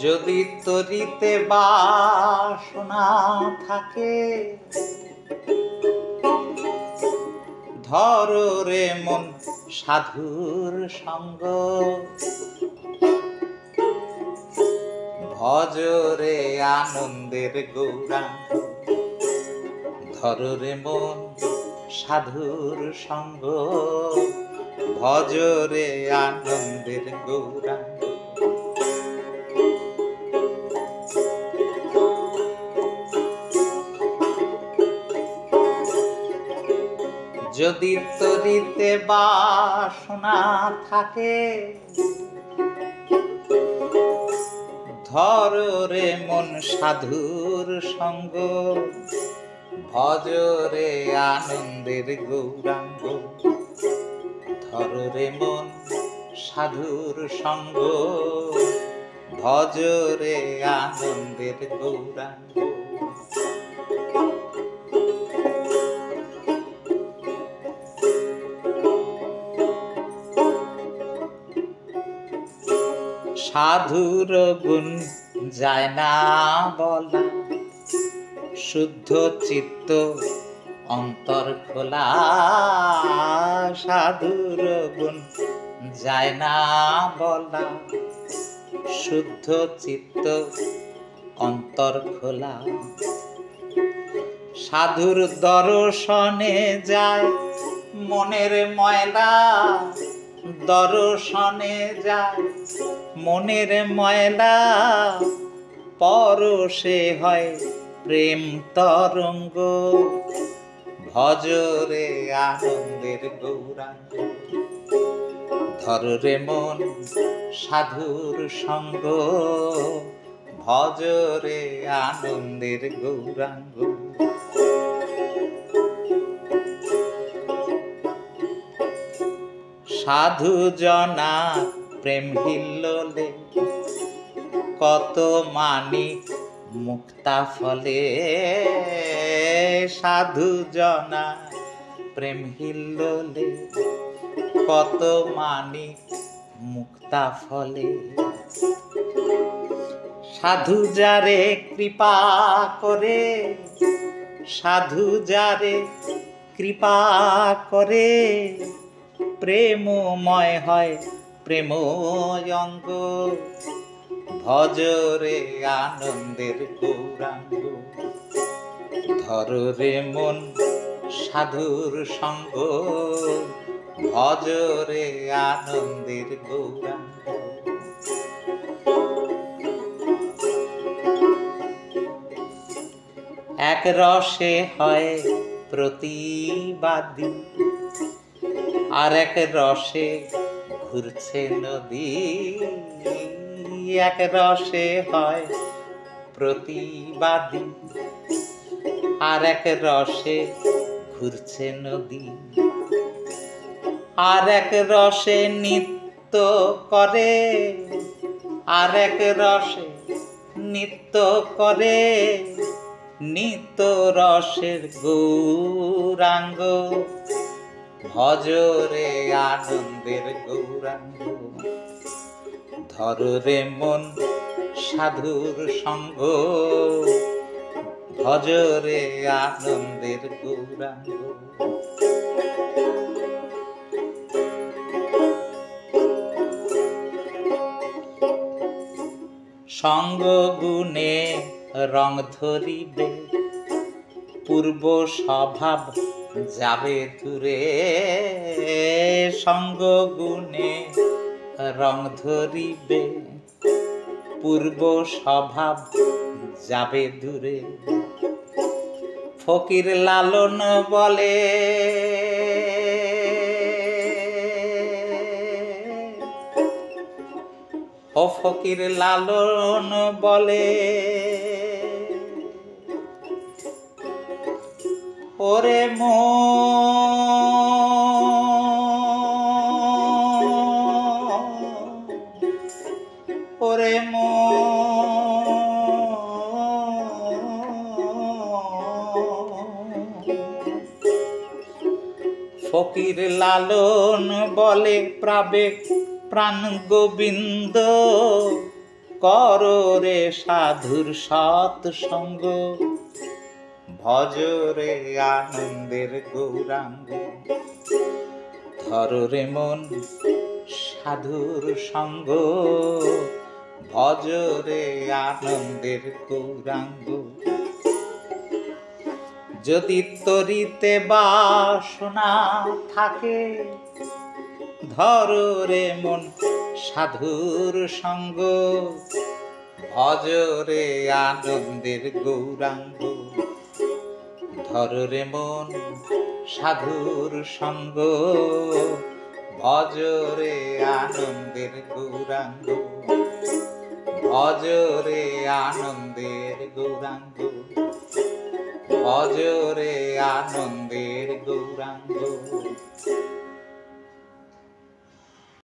যদি তরিতে বাসনা থাকে, ধরো রে মন সাধুর সঙ্গ, ভজ রে আনন্দের গৌরাঙ্গ। ধরো রে মন সাধুর সঙ্গ, ভজ রে আনন্দের গৌরাঙ্গ। যদি তরিতে বাসনা থাকে, ধরো রে মন সাধুর সঙ্গ, ভজ রে আনন্দের গৌরাঙ্গ। ধরো রে মন সাধুর সঙ্গ, ভজ রে আনন্দের গৌরাঙ্গ। সাধুর গুণ যায় না বলা, শুদ্ধ চিত্ত অন্তর খোলা। সাধুর গুণ যায় না বলা, শুদ্ধ চিত্ত অন্তর খোলা। সাধুর দর্শনে যায় মনের ময়লা, দর্শনে যায় মনের ময়লা। পরশে হয় প্রেম তরঙ্গ, ভজ রে আনন্দের গৌরাঙ্গ। ধরো রে মন সাধুর সঙ্গ, ভজ রে আনন্দের গৌরাঙ্গ। সাধু জনা প্রেম হিল্লোলে, কত মানিক মুক্তা ফলে। সাধু জনা প্রেম হিল্লোলে, কত মানিক মুক্তা ফলে। সাধু যারে কৃপা করে, সাধু যারে কৃপা করে, প্রেমময় হয় প্রেময়ঙ্গ। ভজ রে আনন্দের গৌরাঙ্গ। ধরো রে মন সাধুর সঙ্গ, ভজ রে আনন্দের গৌরাঙ্গ। এক রসে হয় প্রতিবাদী, আর এক রসে ঘুরছে নদী। এক রসে হয় প্রতিবাদী, আর এক রসে ঘুরছে নদী। আর এক রসে নৃত্য করে, আর এক রসে নৃত্য করে। নিত্য রসের গৌরাঙ্গ, ভজ রে আনন্দের গৌরাঙ্গ। ধরো রে মন সাধুর সঙ্গ, ভজ রে আনন্দের গৌরাঙ্গ। সঙ্গ গুণে রং ধরিবে, পূর্ব স্বভাব যাবে দূরে। সঙ্গ গুণে রং ধরিবে, পূর্ব স্বভাব যাবে দূরে। ফকির লালন বলে, ও ফকির লালন বলে, ওরে ওরে ফকির লালন বলে, প্রাবে প্রাণ গোবিন্দ করো রে সাধুর সৎসঙ্গ, ভজ রে আনন্দের গৌরাঙ্গ। ধরো রে মন সাধুর সঙ্গ, ভজ রে আনন্দের গৌরাঙ্গ। যদি তরিতে বাসনা থাকে, ধরো রে মন সাধুর সঙ্গ, ভজ রে আনন্দের গৌরাঙ্গ। ধরো রে মন সাধুর সঙ্গ, ভজ রে আনন্দের গৌরাঙ্গ। ভজ রে আনন্দের গৌরাঙ্গ, ভজ রে আনন্দের গৌরাঙ্গ।